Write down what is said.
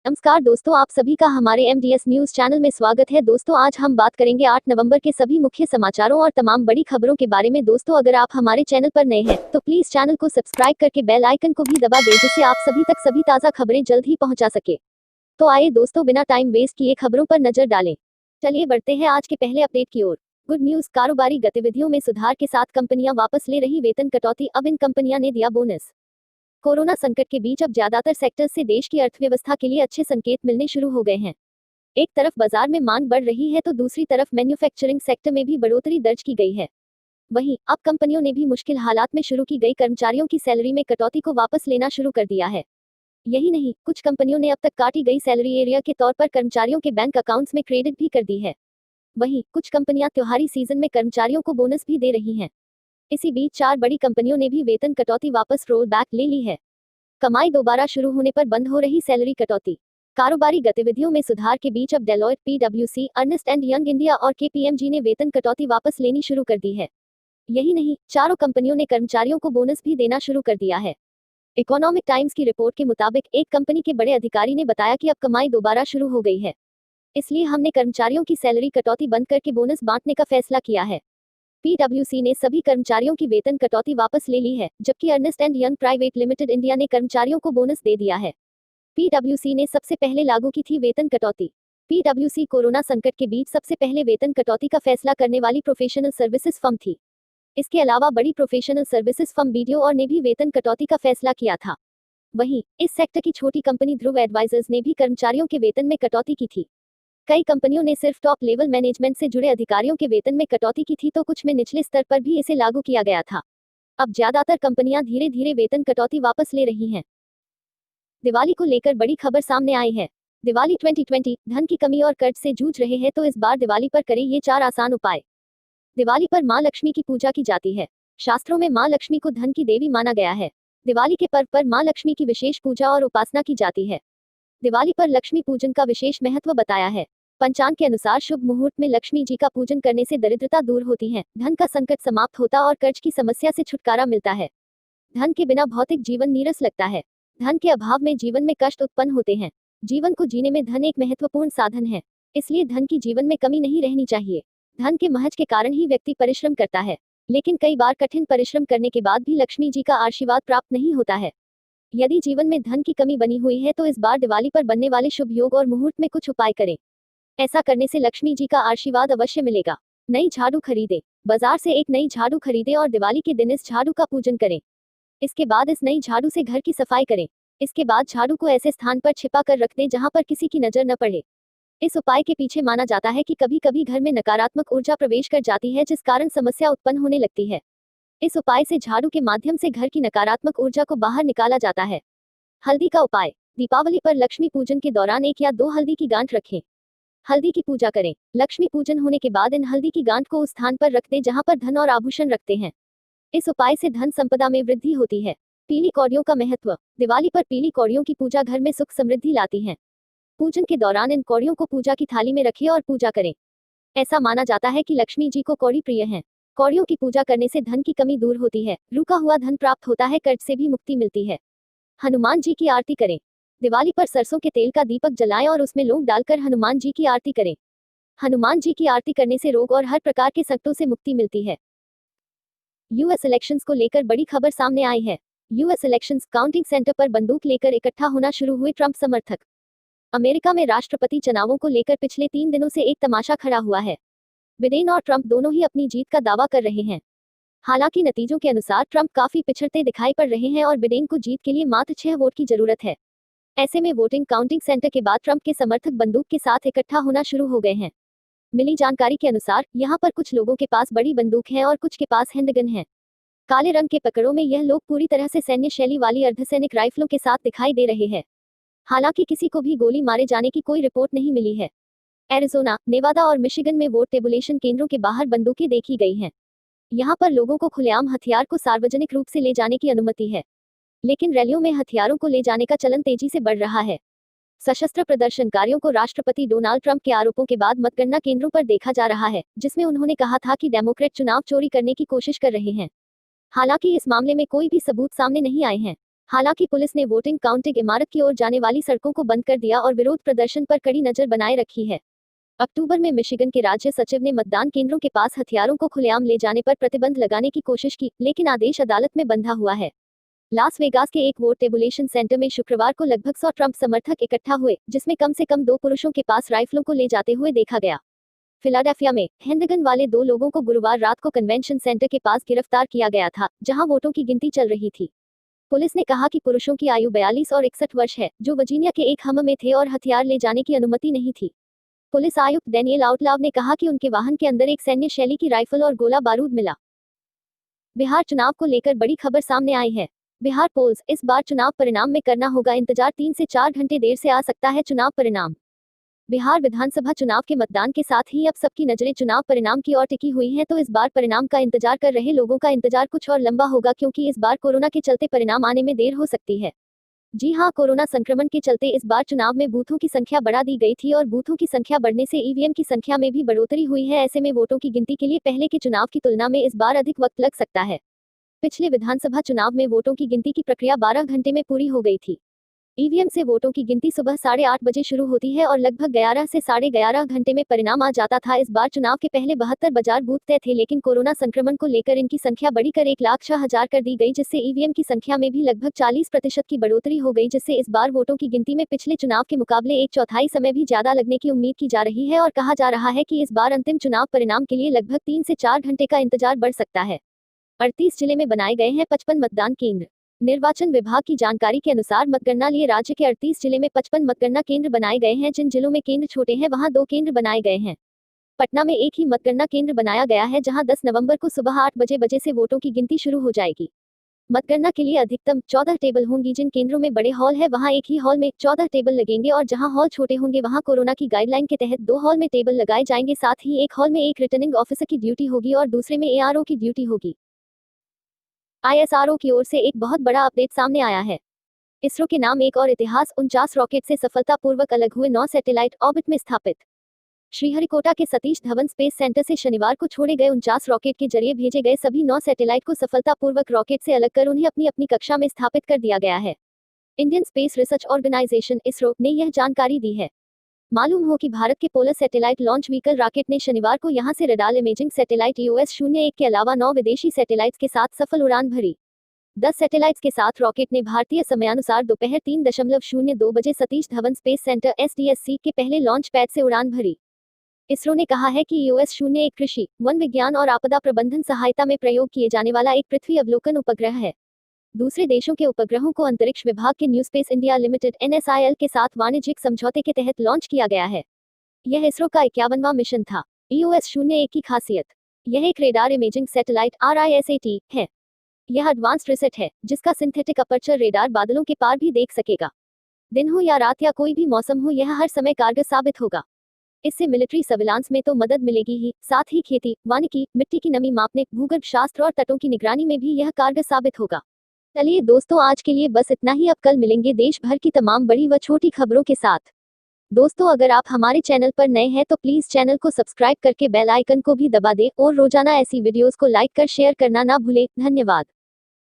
नमस्कार दोस्तों, आप सभी का हमारे MDS न्यूज चैनल में स्वागत है। दोस्तों, आज हम बात करेंगे 8 नवंबर के सभी मुख्य समाचारों और तमाम बड़ी खबरों के बारे में। दोस्तों, अगर आप हमारे चैनल पर नए हैं तो प्लीज चैनल को सब्सक्राइब करके बेल आइकन को भी दबा दें, जिससे आप सभी तक सभी ताज़ा खबरें जल्द ही पहुंचा सके। तो आइए दोस्तों, बिना टाइम वेस्ट किए खबरों पर नजर डालें। चलिए बढ़ते हैं आज के पहले अपडेट की ओर। गुड न्यूज, कारोबारी गतिविधियों में सुधार के साथ कंपनियां वापस ले रही वेतन कटौती। अब इन कंपनियां ने दिया बोनस। कोरोना संकट के बीच अब ज्यादातर सेक्टर्स से देश की अर्थव्यवस्था के लिए अच्छे संकेत मिलने शुरू हो गए हैं। एक तरफ बाजार में मांग बढ़ रही है तो दूसरी तरफ मैन्युफैक्चरिंग सेक्टर में भी बढ़ोतरी दर्ज की गई है। वहीं अब कंपनियों ने भी मुश्किल हालात में शुरू की गई कर्मचारियों की सैलरी में कटौती को वापस लेना शुरू कर दिया है। यही नहीं, कुछ कंपनियों ने अब तक काटी गई सैलरी एरिया के तौर पर कर्मचारियों के बैंक अकाउंट्स में क्रेडिट भी कर दी है। वहीं कुछ कंपनियां त्योहारी सीजन में कर्मचारियों को बोनस भी दे रही हैं। इसी बीच 4 बड़ी कंपनियों ने भी वेतन कटौती वापस रोल बैक ले ली है। कमाई दोबारा शुरू होने पर बंद हो रही सैलरी कटौती। कारोबारी गतिविधियों में सुधार के बीच अब Deloitte, PwC, Ernst and Young India और KPMG ने वेतन कटौती वापस लेनी शुरू कर दी है। यही नहीं, चारों कंपनियों ने कर्मचारियों को बोनस भी देना शुरू कर दिया है। इकोनॉमिक टाइम्स की रिपोर्ट के मुताबिक एक कंपनी के बड़े अधिकारी ने बताया कि अब कमाई दोबारा शुरू हो गई है, इसलिए हमने कर्मचारियों की सैलरी कटौती बंद करके बोनस बांटने का फैसला किया है। PwC ने सभी कर्मचारियों की वेतन कटौती वापस ले ली है, जबकि Ernst and Young private limited India ने कर्मचारियों को बोनस दे दिया है। PwC ने सबसे पहले लागू की थी वेतन कटौती। PwC कोरोना संकट के बीच सबसे पहले वेतन कटौती का फैसला करने वाली प्रोफेशनल सर्विसेज फर्म थी। इसके अलावा बड़ी प्रोफेशनल सर्विसेज फर्म BDO और ने भी वेतन कटौती का फैसला किया था। वहीं इस सेक्टर की छोटी कंपनी ध्रुव एडवाइजर्स ने भी कर्मचारियों के वेतन में कटौती की थी। कई कंपनियों ने सिर्फ टॉप लेवल मैनेजमेंट से जुड़े अधिकारियों के वेतन में कटौती की थी, तो कुछ में निचले स्तर पर भी इसे लागू किया गया था। अब ज्यादातर कंपनियां धीरे धीरे वेतन कटौती वापस ले रही हैं। दिवाली को लेकर बड़ी खबर सामने आई है। दिवाली 2020, धन की कमी और कर्ज से जूझ रहे हैं तो इस बार दिवाली पर करें ये 4 आसान उपाय। दिवाली पर मां लक्ष्मी की पूजा की जाती है। शास्त्रों में मां लक्ष्मी को धन की देवी माना गया है। दिवाली के पर्व पर मां लक्ष्मी की विशेष पूजा और उपासना की जाती है। दिवाली पर लक्ष्मी पूजन का विशेष महत्व बताया है। पंचांग के अनुसार शुभ मुहूर्त में लक्ष्मी जी का पूजन करने से दरिद्रता दूर होती है, धन का संकट समाप्त होता और कर्ज की समस्या से छुटकारा मिलता है। धन के बिना भौतिक जीवन नीरस लगता है। धन के अभाव में जीवन में कष्ट उत्पन्न होते हैं। जीवन को जीने में धन एक महत्वपूर्ण साधन है, इसलिए धन की जीवन में कमी नहीं रहनी चाहिए। धन के महज के कारण ही व्यक्ति परिश्रम करता है, लेकिन कई बार कठिन परिश्रम करने के बाद भी लक्ष्मी जी का आशीर्वाद प्राप्त नहीं होता है। यदि जीवन में धन की कमी बनी हुई है तो इस बार दिवाली पर बनने वाले शुभ योग और मुहूर्त में कुछ उपाय करें। ऐसा करने से लक्ष्मी जी का आशीर्वाद अवश्य मिलेगा। नई झाड़ू खरीदें। बाजार से एक नई झाड़ू खरीदें और दिवाली के दिन इस झाड़ू का पूजन करें। इसके बाद इस नई झाड़ू से घर की सफाई करें। इसके बाद झाड़ू को ऐसे स्थान पर छिपा कर रख दें जहां पर किसी की नजर न पड़े। इस उपाय के पीछे माना जाता है कि कभी कभी घर में नकारात्मक ऊर्जा प्रवेश कर जाती है, जिस कारण समस्या उत्पन्न होने लगती है। इस उपाय से झाड़ू के माध्यम से घर की नकारात्मक ऊर्जा को बाहर निकाला जाता है। हल्दी का उपाय। दीपावली पर लक्ष्मी पूजन के दौरान 1 या 2 हल्दी की गांठ रखें। हल्दी की पूजा करें। लक्ष्मी पूजन होने के बाद इन हल्दी की गांठ को उस स्थान पर रख दें जहां पर धन और आभूषण रखते हैं। इस उपाय से धन संपदा में वृद्धि होती है। पीली कौड़ियों का महत्व। दिवाली पर पीली कौड़ियों की पूजा घर में सुख समृद्धि लाती है। पूजन के दौरान इन कौड़ियों को पूजा की थाली में रखें और पूजा करें। ऐसा माना जाता है कि लक्ष्मी जी को कौड़ी प्रिय हैं। कौड़ियों की पूजा करने से धन की कमी दूर होती है, रुका हुआ धन प्राप्त होता है, कर्ज से भी मुक्ति मिलती है। हनुमान जी की आरती करें। दिवाली पर सरसों के तेल का दीपक जलाएं और उसमें लौंग डालकर हनुमान जी की आरती करें। हनुमान जी की आरती करने से रोग और हर प्रकार के संकटों से मुक्ति मिलती है। यूएस इलेक्शंस को लेकर बड़ी खबर सामने आई है। यूएस इलेक्शंस काउंटिंग सेंटर पर बंदूक लेकर इकट्ठा होना शुरू हुए ट्रंप समर्थक। अमेरिका में राष्ट्रपति चुनावों को लेकर पिछले 3 दिनों से एक तमाशा खड़ा हुआ है। बिडेन और ट्रंप दोनों ही अपनी जीत का दावा कर रहे हैं। हालांकि नतीजों के अनुसार ट्रंप काफी पिछड़ते दिखाई पड़ रहे हैं और बिडेन को जीत के लिए मात्र 6 वोट की जरूरत है। ऐसे में वोटिंग काउंटिंग सेंटर के बाद ट्रंप के समर्थक बंदूक के साथ इकट्ठा होना शुरू हो गए हैं। मिली जानकारी के अनुसार यहां पर कुछ लोगों के पास बड़ी बंदूक है और कुछ के पास हैंडगन है। काले रंग के पकड़ों में यह लोग पूरी तरह से सैन्य शैली वाली अर्धसैनिक राइफलों के साथ दिखाई दे रहे हैं। हालांकि किसी को भी गोली मारे जाने की कोई रिपोर्ट नहीं मिली है। एरिजोना, नेवादा और मिशिगन में वोट टेबुलेशन केंद्रों के बाहर बंदूकें देखी गई हैं। यहां पर लोगों को खुलेआम हथियार को सार्वजनिक रूप से ले जाने की अनुमति है, लेकिन रैलियों में हथियारों को ले जाने का चलन तेजी से बढ़ रहा है। सशस्त्र प्रदर्शनकारियों को राष्ट्रपति डोनाल्ड ट्रंप के आरोपों के बाद मतगणना केंद्रों पर देखा जा रहा है, जिसमें उन्होंने कहा था कि डेमोक्रेट चुनाव चोरी करने की कोशिश कर रहे हैं। हालांकि इस मामले में कोई भी सबूत सामने नहीं आए हैं। हालांकि पुलिस ने वोटिंग काउंटिंग इमारत की ओर जाने वाली सड़कों को बंद कर दिया और विरोध प्रदर्शन पर कड़ी नजर बनाए रखी है। अक्टूबर में मिशिगन के राज्य सचिव ने मतदान केंद्रों के पास हथियारों को खुलेआम ले जाने पर प्रतिबंध लगाने की कोशिश की, लेकिन आदेश अदालत में बंधा हुआ है। लास वेगास के एक वोट टेबुलेशन सेंटर में शुक्रवार को लगभग 100 ट्रंप समर्थक इकट्ठा हुए, जिसमें कम से कम 2 पुरुषों के पास राइफलों को ले जाते हुए देखा गया। फिलाडेल्फिया में हैंडगन वाले 2 लोगों को गुरुवार रात को कन्वेंशन सेंटर के पास गिरफ्तार किया गया था, जहां वोटों की गिनती चल रही थी। पुलिस ने कहा कि पुरुषों की आयु 42 और 61 वर्ष है, जो वर्जीनिया के एक हम में थे और हथियार ले जाने की अनुमति नहीं थी। पुलिस आयुक्त डैनियल आउटलाव ने कहा कि उनके वाहन के अंदर एक सैन्य शैली की राइफल और गोला बारूद मिला। बिहार चुनाव को लेकर बड़ी खबर सामने आई है। बिहार पोल्स, इस बार चुनाव परिणाम में करना होगा इंतजार, 3 से 4 घंटे देर से आ सकता है चुनाव परिणाम। बिहार विधानसभा चुनाव के मतदान के साथ ही अब सबकी नजरें चुनाव परिणाम की ओर टिकी हुई हैं, तो इस बार परिणाम का इंतजार कर रहे लोगों का इंतजार कुछ और लंबा होगा, क्योंकि इस बार कोरोना के चलते परिणाम आने में देर हो सकती है। जी हां, कोरोना संक्रमण के चलते इस बार चुनाव में बूथों की संख्या बढ़ा दी गई थी और बूथों की संख्या बढ़ने से ईवीएम की संख्या में भी बढ़ोतरी हुई है। ऐसे में वोटों की गिनती के लिए पहले के चुनाव की तुलना में इस बार अधिक वक्त लग सकता है। पिछले विधानसभा चुनाव में वोटों की गिनती की प्रक्रिया 12 घंटे में पूरी हो गई थी। ईवीएम से वोटों की गिनती सुबह 8:30 बजे शुरू होती है और लगभग 11 से 11:30 घंटे में परिणाम आ जाता था। इस बार चुनाव के पहले 72 बूथ तय थे, लेकिन कोरोना संक्रमण को लेकर इनकी संख्या बढ़कर 1,06,000 कर दी गई, जिससे ईवीएम की संख्या में भी लगभग 40% की बढ़ोतरी हो गई, जिससे इस बार वोटों की गिनती में पिछले चुनाव के मुकाबले 1/4 समय भी ज्यादा लगने की उम्मीद की जा रही है और कहा जा रहा है कि इस बार अंतिम चुनाव परिणाम के लिए लगभग 3 से 4 घंटे का इंतजार बढ़ सकता है। 38 जिले में बनाए गए हैं 55 मतदान केंद्र। निर्वाचन विभाग की जानकारी के अनुसार मतगणना लिए राज्य के 38 जिले में 55 मतगणना केंद्र बनाए गए हैं। जिन जिलों में केंद्र छोटे हैं वहां 2 केंद्र बनाए गए हैं। पटना में एक ही मतगणना केंद्र बनाया गया है, जहां 10 नवंबर को सुबह 8 बजे से वोटों की गिनती शुरू हो जाएगी। मतगणना के लिए अधिकतम 14 टेबल होंगी। जिन केंद्रों में बड़े हॉल है वहां एक ही हॉल में 14 टेबल लगेंगे और जहां हॉल छोटे होंगे वहां कोरोना की गाइडलाइन के तहत 2 हॉल में टेबल लगाए जाएंगे। साथ ही एक हॉल में एक रिटर्निंग ऑफिसर की ड्यूटी होगी और दूसरे में एआरओ की ड्यूटी होगी। आईएसआरओ की ओर से एक बहुत बड़ा अपडेट सामने आया है। इसरो के नाम एक और इतिहास, 49 रॉकेट से सफलतापूर्वक अलग हुए 9 सैटेलाइट ऑर्बिट में स्थापित। श्रीहरिकोटा के सतीश धवन स्पेस सेंटर से शनिवार को छोड़े गए 49 रॉकेट के जरिए भेजे गए सभी 9 सैटेलाइट को सफलतापूर्वक रॉकेट से अलग कर उन्हें अपनी अपनी कक्षा में स्थापित कर दिया गया है। Indian Space Research Organisation ISRO ने यह जानकारी दी है। मालूम हो कि भारत के polar satellite launch vehicle rocket ने शनिवार को यहां से रडार इमेजिंग सैटेलाइट EOS-01 के अलावा 9 विदेशी सैटेलाइट्स के साथ सफल उड़ान भरी। 10 सैटेलाइट्स के साथ रॉकेट ने भारतीय समयानुसार दोपहर 3:02 बजे Satish Dhawan space centre SDSC के पहले लॉन्च पैड से उड़ान भरी। इसरो ने कहा है कि EOS-01 कृषि, वन विज्ञान और आपदा प्रबंधन सहायता में प्रयोग किए जाने वाला एक पृथ्वी अवलोकन उपग्रह है। दूसरे देशों के उपग्रहों को अंतरिक्ष विभाग के new space India limited NSIL के साथ वाणिज्यिक समझौते के तहत लॉन्च किया गया है। यह इसरो का 51वां मिशन था। EOS-01 की खासियत, यह एक रेडार इमेजिंग सैटेलाइट RISAT है। यह एडवांस्ड रिसेट है, जिसका सिंथेटिक अपर्चर रेडार बादलों के पार भी देख सकेगा। दिन हो या रात या कोई भी मौसम हो, यह हर समय कारगर साबित होगा। इससे मिलिट्री सर्विलांस में तो मदद मिलेगी ही, साथ ही खेती, वानिकी, मिट्टी की नमी मापने, भूगर्भ शास्त्र और तटों की निगरानी में भी यह कारगर साबित होगा। चलिए दोस्तों, आज के लिए बस इतना ही। अब कल मिलेंगे देश भर की तमाम बड़ी व छोटी खबरों के साथ। दोस्तों, अगर आप हमारे चैनल पर नए हैं तो प्लीज चैनल को सब्सक्राइब करके बेल आइकन को भी दबा दें और रोजाना ऐसी वीडियोस को लाइक कर शेयर करना ना भूलें। धन्यवाद।